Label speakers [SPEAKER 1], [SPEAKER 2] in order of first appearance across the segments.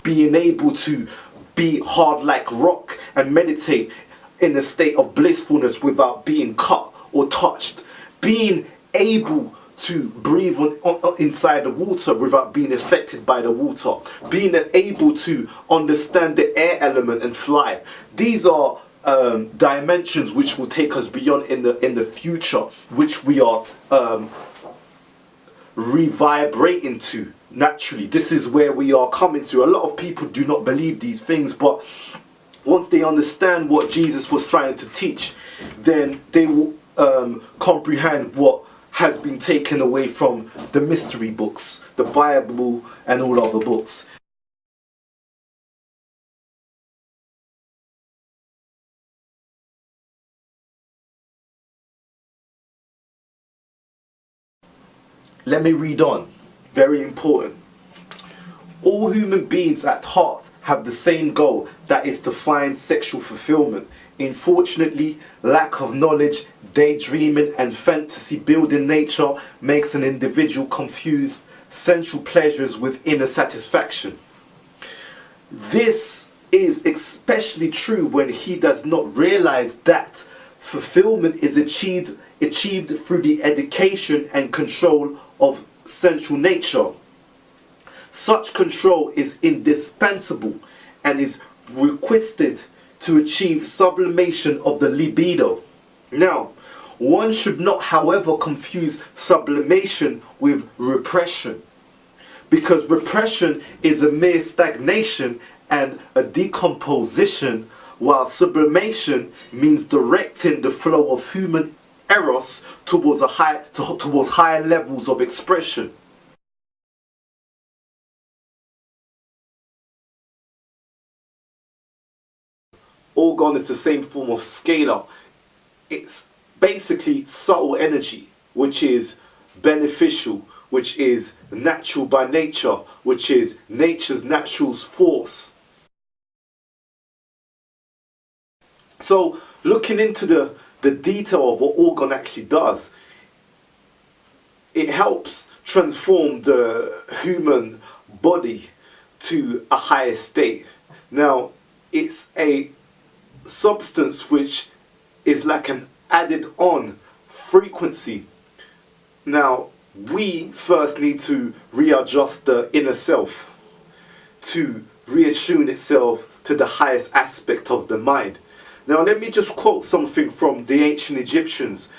[SPEAKER 1] being able to be hard like rock and meditate in a state of blissfulness without being cut or touched, being able to breathe inside the water without being affected by the water, being able to understand the air element and fly. These are dimensions which will take us beyond in the future, which we are revibrating to naturally. This is where we are coming to. A lot of people do not believe these things, but once they understand what Jesus was trying to teach, then they will comprehend what has been taken away from the mystery books, the Bible and all other books. Let me read on. Very important. All human beings at heart have the same goal, that is to find sexual fulfillment. Unfortunately, lack of knowledge, daydreaming and fantasy building nature makes an individual confuse sensual pleasures with inner satisfaction. This is especially true when he does not realize that fulfillment is achieved through the education and control of sensual nature. Such control is indispensable and is requested to achieve sublimation of the libido. Now, one should not, however, confuse sublimation with repression, because repression is a mere stagnation and a decomposition, while sublimation means directing the flow of human eros towards higher levels of expression. Orgone is the same form of scalar. It's basically subtle energy, which is beneficial, which is natural by nature, which is nature's natural force. So looking into the detail of what Orgone actually does, it helps transform the human body to a higher state. Now, it's a substance which is like an added on frequency. Now, we first need to readjust the inner self to reattune itself to the highest aspect of the mind. Now, let me just quote something from the ancient Egyptians'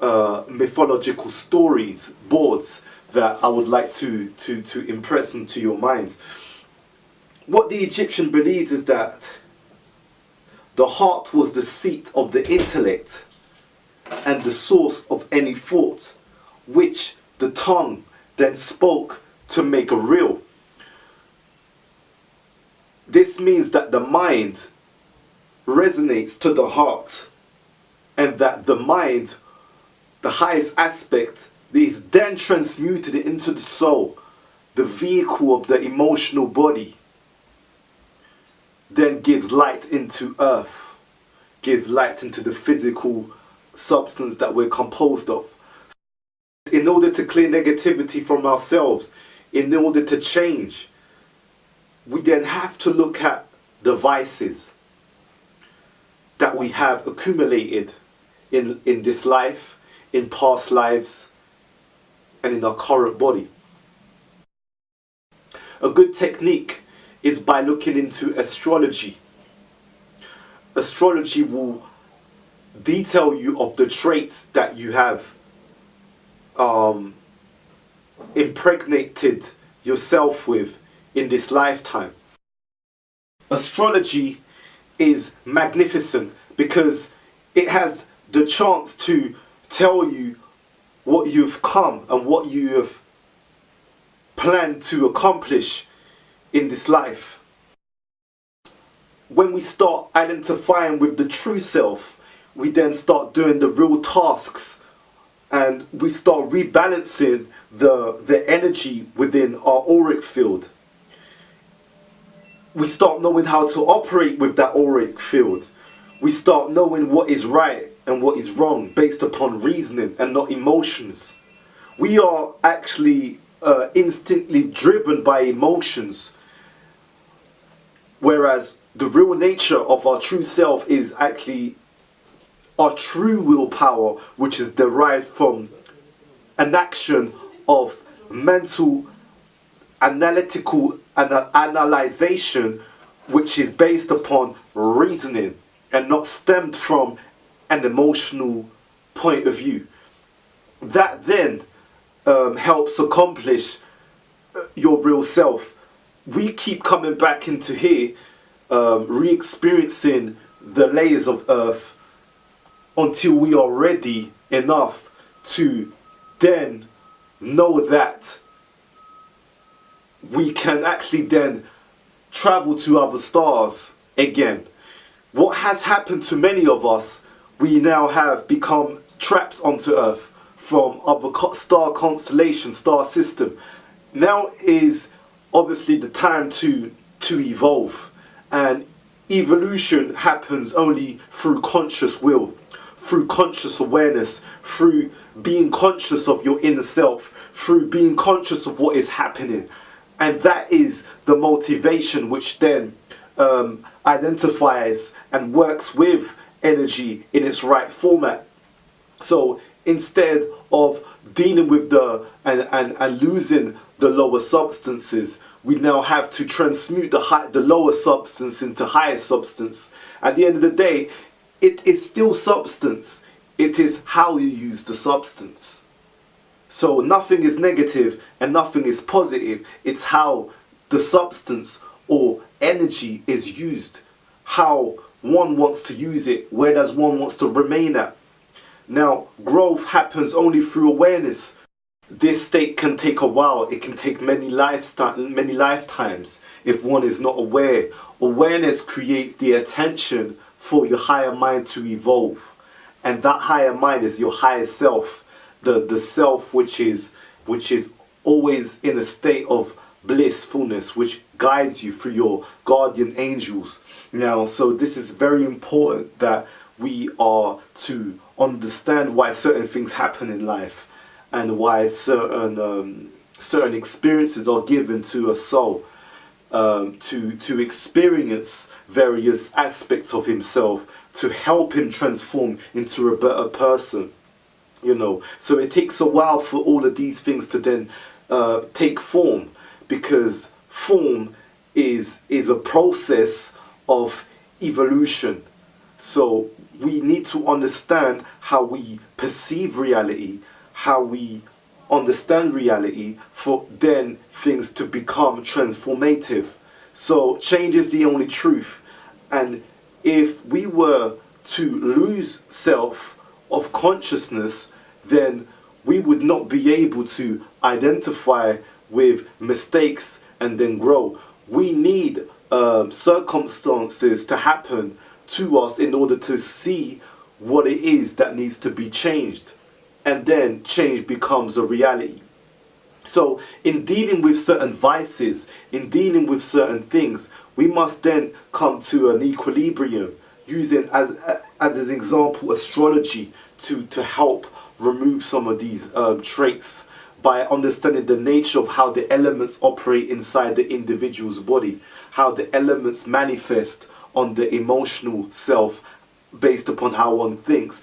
[SPEAKER 1] mythological stories, boards, that I would like to impress into your minds. What the Egyptian believes is that the heart was the seat of the intellect and the source of any thought, which the tongue then spoke to make a real. This means that the mind resonates to the heart, and that the mind, the highest aspect, is then transmuted into the soul, the vehicle of the emotional body, then gives light into earth, gives light into the physical substance that we're composed of. In order to clear negativity from ourselves, in order to change, we then have to look at the vices that we have accumulated in this life, in past lives, and in our current body. A good technique is by looking into astrology. Astrology will detail you of the traits that you have impregnated yourself with in this lifetime. Astrology is magnificent because it has the chance to tell you what you've come and what you have planned to accomplish in this life. When we start identifying with the true self, we then start doing the real tasks, and we start rebalancing the energy within our auric field. We start knowing how to operate with that auric field. We start knowing what is right and what is wrong based upon reasoning and not emotions. We are actually instantly driven by emotions, whereas the real nature of our true self is actually our true willpower, which is derived from an action of mental analytical analyzation, which is based upon reasoning and not stemmed from an emotional point of view. That then helps accomplish your real self. We keep coming back into here, re-experiencing the layers of earth until we are ready enough to then know that we can actually then travel to other stars again. What has happened to many of us, we now have become trapped onto Earth from other star constellation, star system. Now is obviously the time to evolve, and evolution happens only through conscious will, through conscious awareness, through being conscious of your inner self, through being conscious of what is happening. And that is the motivation which then identifies and works with energy in its right format. So instead of dealing with and losing the lower substances, we now have to transmute the lower substance into higher substance. At the end of the day, it is still substance. It is how you use the substance. So nothing is negative and nothing is positive. It's how the substance or energy is used, how one wants to use it, where does one wants to remain at. Now, growth happens only through awareness. This state can take a while. It can take many lifetimes if one is not aware. Awareness creates the attention for your higher mind to evolve. And that higher mind is your higher self. The self which is always in a state of blissfulness, which guides you through your guardian angels. Now, so this is very important that we are to understand why certain things happen in life and why certain experiences are given to a soul to experience various aspects of himself, to help him transform into a better person. You know, so it takes a while for all of these things to then take form, because form is a process of evolution. So we need to understand how we perceive reality, how we understand reality, for then things to become transformative. So change is the only truth. And if we were to lose self of consciousness, then we would not be able to identify with mistakes and then grow. We need circumstances to happen to us in order to see what it is that needs to be changed, and then change becomes a reality. So in dealing with certain vices, in dealing with certain things, we must then come to an equilibrium, using as an example astrology to help remove some of these traits, by understanding the nature of how the elements operate inside the individual's body, how the elements manifest on the emotional self based upon how one thinks.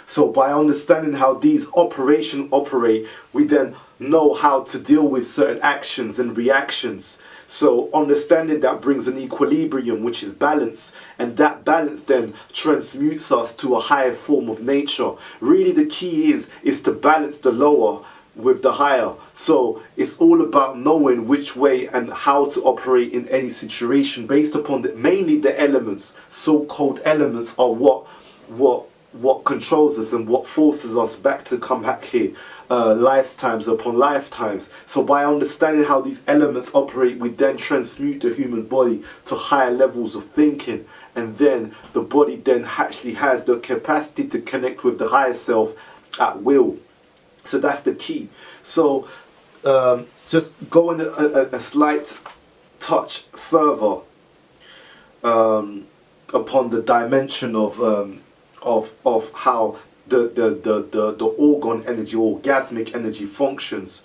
[SPEAKER 1] So by understanding how these operations operate, we then know how to deal with certain actions and reactions. So understanding that brings an equilibrium, which is balance, and that balance then transmutes us to a higher form of nature. Really the key is to balance the lower with the higher. So it's all about knowing which way and how to operate in any situation based upon mainly the elements. So-called elements are what controls us and what forces us back to come back here, lifetimes upon lifetimes. So by understanding how these elements operate, we then transmute the human body to higher levels of thinking, and then the body then actually has the capacity to connect with the higher self at will. So that's the key. So just going a slight touch further upon the dimension of how the orgone energy, orgasmic energy functions.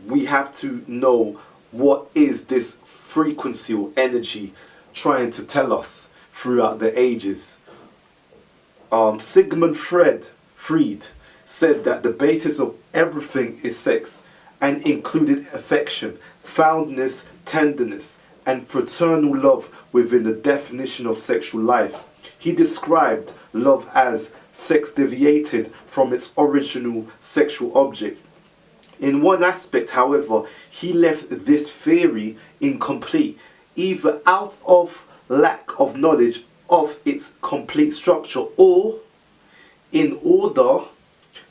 [SPEAKER 1] we have to know what is this frequency or energy trying to tell us throughout the ages. Sigmund Freud said that the basis of everything is sex, and included affection, fondness, tenderness, and fraternal love within the definition of sexual life. He described love as sex deviated from its original sexual object. In one aspect, however, he left this theory incomplete, either out of lack of knowledge of its complete structure, or in order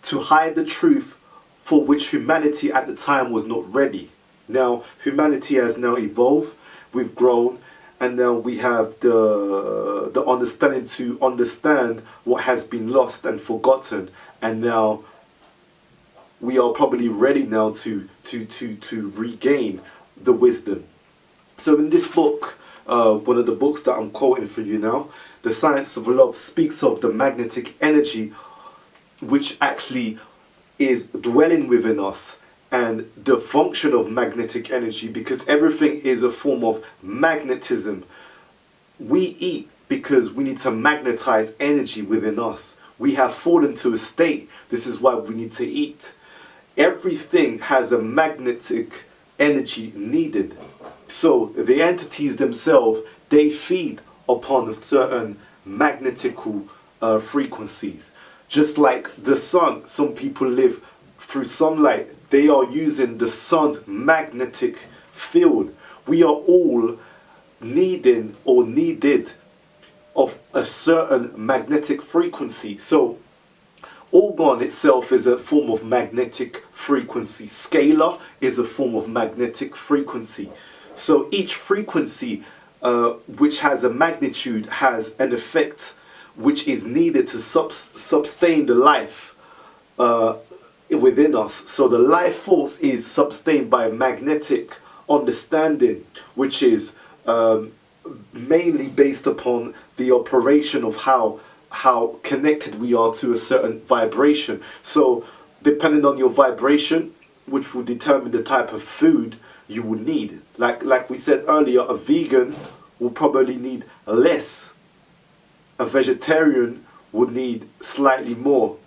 [SPEAKER 1] to hide the truth for which humanity at the time was not ready. Now, humanity has now evolved, we've grown, and now we have the understanding to understand what has been lost and forgotten, and now we are probably ready now to regain the wisdom. So in this book, one of the books that I'm quoting for you now, The Science of Love, speaks of the magnetic energy which actually is dwelling within us, and the function of magnetic energy, because everything is a form of magnetism. We eat because we need to magnetize energy within us. We have fallen to a state. This is why we need to eat. Everything has a magnetic energy needed. So the entities themselves, they feed upon certain magnetical frequencies. Just like the sun, some people live through sunlight. They are using the sun's magnetic field. We are all needing or needed of a certain magnetic frequency. So Orgone itself is a form of magnetic frequency. Scalar is a form of magnetic frequency. So each frequency which has a magnitude has an effect which is needed to sustain the life within us. So the life force is sustained by magnetic understanding, which is mainly based upon the operation of how connected we are to a certain vibration. So depending on your vibration, which will determine the type of food you will need. Like we said earlier, a vegan will probably need less. A vegetarian would need slightly more.